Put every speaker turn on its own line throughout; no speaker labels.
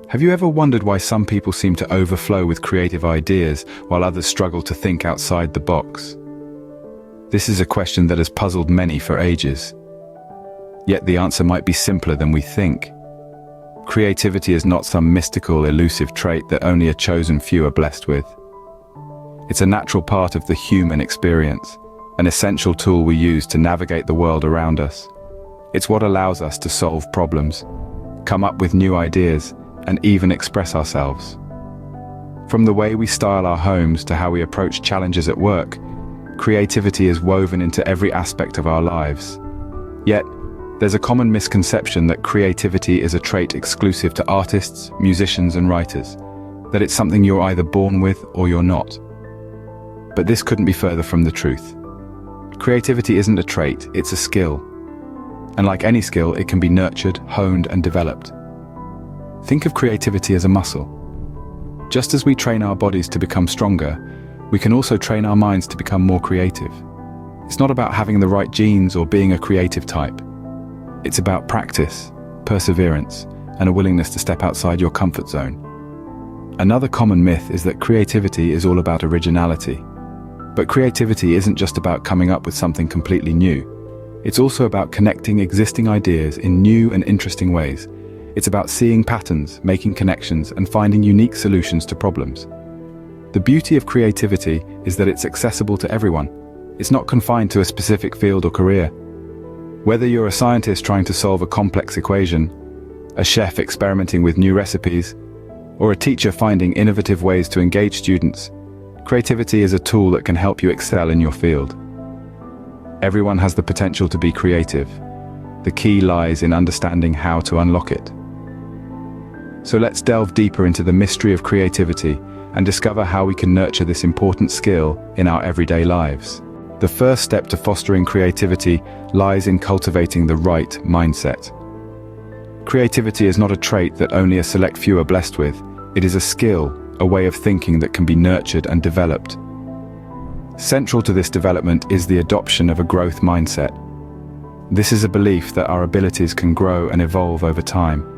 Have you ever wondered why some people seem to overflow with creative ideas while others struggle to think outside the box? This is a question that has puzzled many for ages. Yet the answer might be simpler than we think. Creativity is not some mystical, elusive trait that only a chosen few are blessed with. It's a natural part of the human experience, an essential tool we use to navigate the world around us. It's what allows us to solve problems, come up with new ideas, and even express ourselves. From the way we style our homes to how we approach challenges at work, creativity is woven into every aspect of our lives. Yet, there's a common misconception that creativity is a trait exclusive to artists, musicians, and writers, that it's something you're either born with or you're not. But this couldn't be further from the truth. Creativity isn't a trait, it's a skill. And like any skill, it can be nurtured, honed, and developed. Think of creativity as a muscle. Just as we train our bodies to become stronger, we can also train our minds to become more creative. It's not about having the right genes or being a creative type. It's about practice, perseverance, and a willingness to step outside your comfort zone. Another common myth is that creativity is all about originality. But creativity isn't just about coming up with something completely new. It's also about connecting existing ideas in new and interesting ways. It's about seeing patterns, making connections, and finding unique solutions to problems. The beauty of creativity is that it's accessible to everyone. It's not confined to a specific field or career. Whether you're a scientist trying to solve a complex equation, a chef experimenting with new recipes, or a teacher finding innovative ways to engage students, creativity is a tool that can help you excel in your field. Everyone has the potential to be creative. The key lies in understanding how to unlock it. So let's delve deeper into the mystery of creativity and discover how we can nurture this important skill in our everyday lives. The first step to fostering creativity lies in cultivating the right mindset. Creativity is not a trait that only a select few are blessed with. It is a skill, a way of thinking that can be nurtured and developed. Central to this development is the adoption of a growth mindset. This is a belief that our abilities can grow and evolve over time.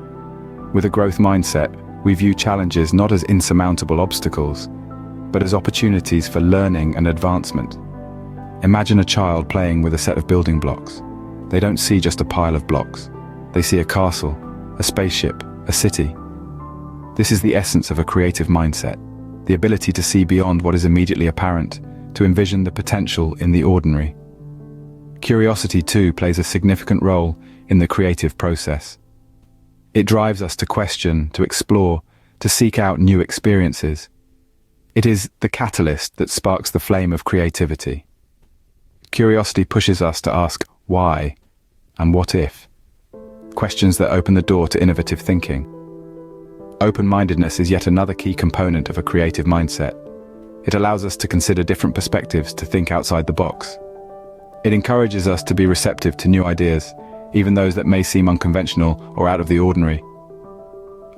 With a growth mindset, we view challenges not as insurmountable obstacles, but as opportunities for learning and advancement. Imagine a child playing with a set of building blocks. They don't see just a pile of blocks. They see a castle, a spaceship, a city. This is the essence of a creative mindset, the ability to see beyond what is immediately apparent, to envision the potential in the ordinary. Curiosity, too, plays a significant role in the creative process. It drives us to question, to explore, to seek out new experiences. It is the catalyst that sparks the flame of creativity. Curiosity pushes us to ask why and what if, questions that open the door to innovative thinking. Open-mindedness is yet another key component of a creative mindset. It allows us to consider different perspectives, to think outside the box. It encourages us to be receptive to new ideas, even those that may seem unconventional or out of the ordinary.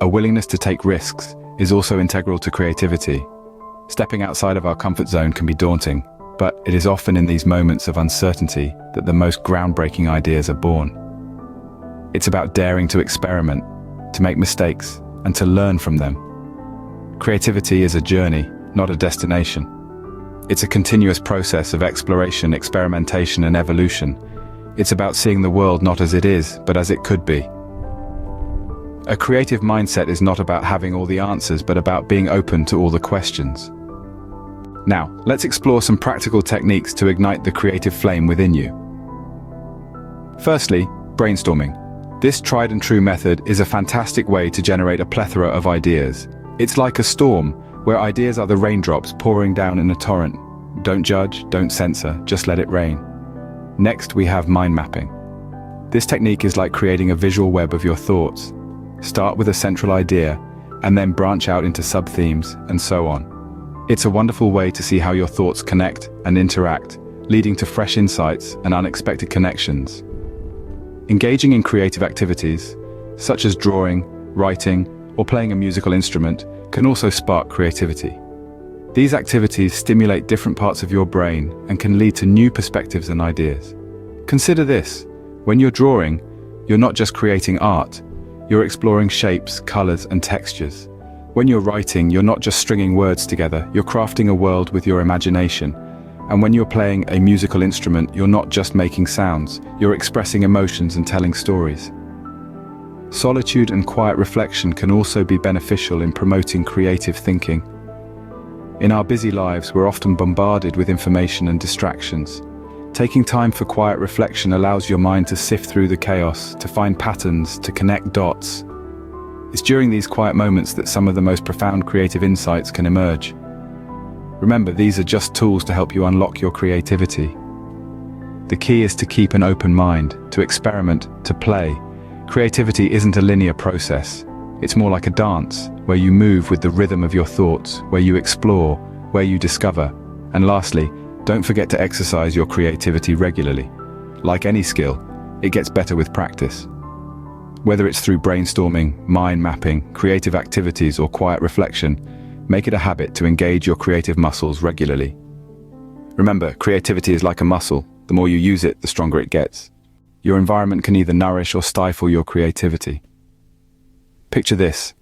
A willingness to take risks is also integral to creativity. Stepping outside of our comfort zone can be daunting, but it is often in these moments of uncertainty that the most groundbreaking ideas are born. It's about daring to experiment, to make mistakes, and to learn from them. Creativity is a journey, not a destination. It's a continuous process of exploration, experimentation, and evolution. It's about seeing the world not as it is, but as it could be. A creative mindset is not about having all the answers, but about being open to all the questions. Now, let's explore some practical techniques to ignite the creative flame within you. Firstly, brainstorming. This tried and true method is a fantastic way to generate a plethora of ideas. It's like a storm, where ideas are the raindrops pouring down in a torrent. Don't judge, don't censor, just let it rain. Next, we have mind mapping. This technique is like creating a visual web of your thoughts. Start with a central idea, and then branch out into sub-themes, and so on. It's a wonderful way to see how your thoughts connect and interact, leading to fresh insights and unexpected connections. Engaging in creative activities, such as drawing, writing, or playing a musical instrument, can also spark creativity. These activities stimulate different parts of your brain and can lead to new perspectives and ideas. Consider this: when you're drawing, you're not just creating art, You're exploring shapes, colors, and textures. When you're writing, you're not just stringing words together, you're crafting a world with your imagination. And when you're playing a musical instrument, you're not just making sounds, you're expressing emotions and telling stories. Solitude and quiet reflection can also be beneficial in promoting creative thinking. In our busy lives, we're often bombarded with information and distractions. Taking time for quiet reflection allows your mind to sift through the chaos, to find patterns, to connect dots. It's during these quiet moments that some of the most profound creative insights can emerge. Remember, these are just tools to help you unlock your creativity. The key is to keep an open mind, to experiment, to play. Creativity isn't a linear process. It's more like a dance, where you move with the rhythm of your thoughts, where you explore, where you discover. And lastly, don't forget to exercise your creativity regularly. Like any skill, it gets better with practice. Whether it's through brainstorming, mind mapping, creative activities, or quiet reflection, make it a habit to engage your creative muscles regularly. Remember, creativity is like a muscle. The more you use it, the stronger it gets. Your environment can either nourish or stifle your creativity. Picture this.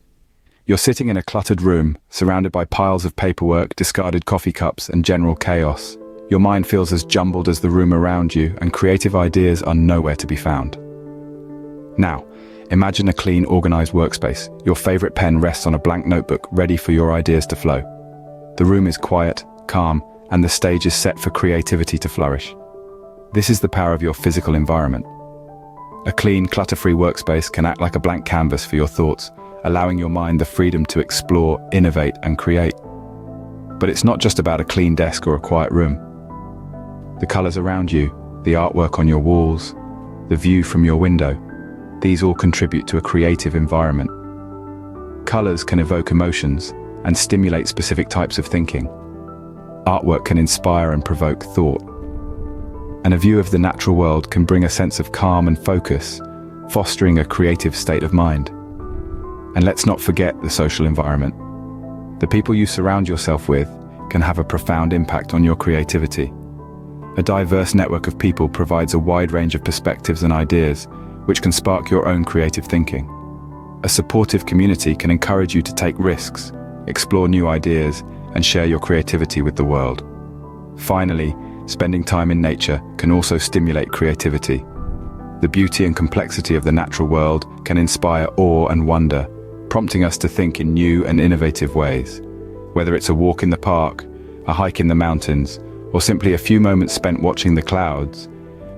You're sitting in a cluttered room, surrounded by piles of paperwork, discarded coffee cups, and general chaos. Your mind feels as jumbled as the room around you, and creative ideas are nowhere to be found. Now, imagine a clean, organized workspace. Your favorite pen rests on a blank notebook, ready for your ideas to flow. The room is quiet, calm, and the stage is set for creativity to flourish. This is the power of your physical environment. A clean, clutter-free workspace can act like a blank canvas for your thoughts, allowing your mind the freedom to explore, innovate, and create. But it's not just about a clean desk or a quiet room. The colors around you, the artwork on your walls, the view from your window, these all contribute to a creative environment. Colors can evoke emotions and stimulate specific types of thinking. Artwork can inspire and provoke thought. And a view of the natural world can bring a sense of calm and focus, fostering a creative state of mind. And let's not forget the social environment. The people you surround yourself with can have a profound impact on your creativity. A diverse network of people provides a wide range of perspectives and ideas, which can spark your own creative thinking. A supportive community can encourage you to take risks, explore new ideas, and share your creativity with the world. Finally, spending time in nature can also stimulate creativity. The beauty and complexity of the natural world can inspire awe and wonder, prompting us to think in new and innovative ways. Whether it's a walk in the park, a hike in the mountains, or simply a few moments spent watching the clouds,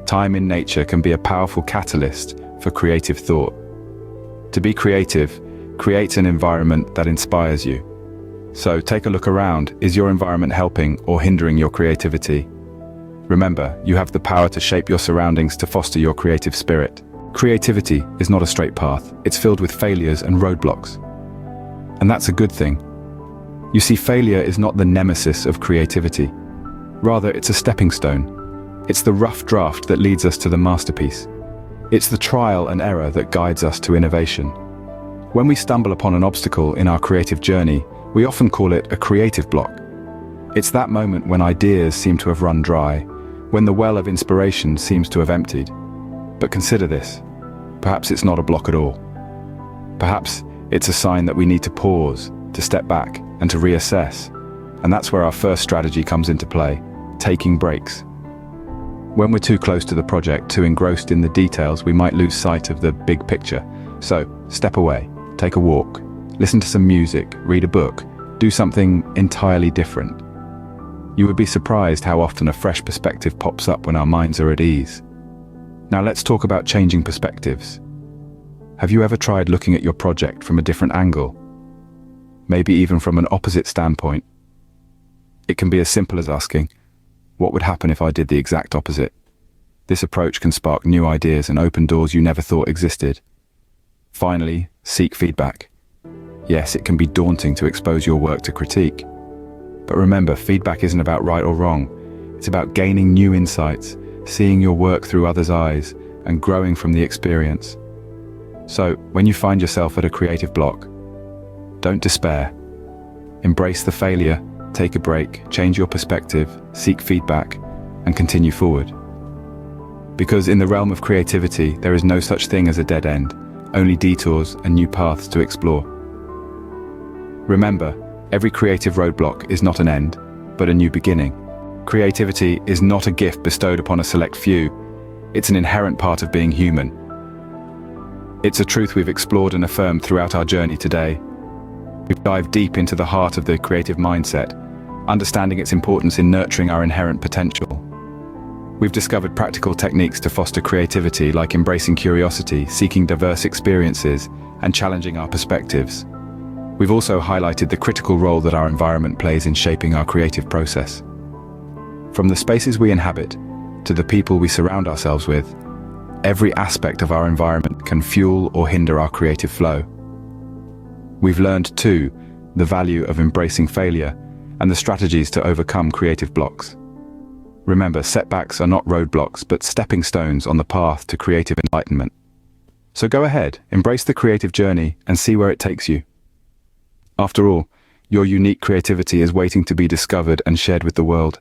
time in nature can be a powerful catalyst for creative thought. To be creative, create an environment that inspires you. So take a look around. Is your environment helping or hindering your creativity? Remember, you have the power to shape your surroundings to foster your creative spirit. Creativity is not a straight path. It's filled with failures and roadblocks. And that's a good thing. You see, failure is not the nemesis of creativity. Rather, it's a stepping stone. It's the rough draft that leads us to the masterpiece. It's the trial and error that guides us to innovation. When we stumble upon an obstacle in our creative journey, we often call it a creative block. It's that moment when ideas seem to have run dry, when the well of inspiration seems to have emptied. But consider this. Perhaps it's not a block at all. Perhaps it's a sign that we need to pause, to step back, and to reassess. And that's where our first strategy comes into play: taking breaks. When we're too close to the project, too engrossed in the details, we might lose sight of the big picture. So, step away, take a walk, listen to some music, read a book, do something entirely different. You would be surprised how often a fresh perspective pops up when our minds are at ease. Now let's talk about changing perspectives. Have you ever tried looking at your project from a different angle? Maybe even from an opposite standpoint? It can be as simple as asking, what would happen if I did the exact opposite? This approach can spark new ideas and open doors you never thought existed. Finally, seek feedback. Yes, it can be daunting to expose your work to critique. But remember, feedback isn't about right or wrong. It's about gaining new insights, seeing your work through others' eyes, and growing from the experience. So, when you find yourself at a creative block, don't despair. Embrace the failure, take a break, change your perspective, seek feedback, and continue forward. Because in the realm of creativity, there is no such thing as a dead end. only detours and new paths to explore. Remember, every creative roadblock is not an end, but a new beginning. Creativity is not a gift bestowed upon a select few, it's an inherent part of being human. It's a truth we've explored and affirmed throughout our journey today. We've dived deep into the heart of the creative mindset, understanding its importance in nurturing our inherent potential. We've discovered practical techniques to foster creativity, like embracing curiosity, seeking diverse experiences, and challenging our perspectives. We've also highlighted the critical role that our environment plays in shaping our creative process. From the spaces we inhabit to the people we surround ourselves with, every aspect of our environment can fuel or hinder our creative flow. We've learned, too, the value of embracing failure and the strategies to overcome creative blocks. Remember, setbacks are not roadblocks, but stepping stones on the path to creative enlightenment. So go ahead, embrace the creative journey and see where it takes you. After all, your unique creativity is waiting to be discovered and shared with the world.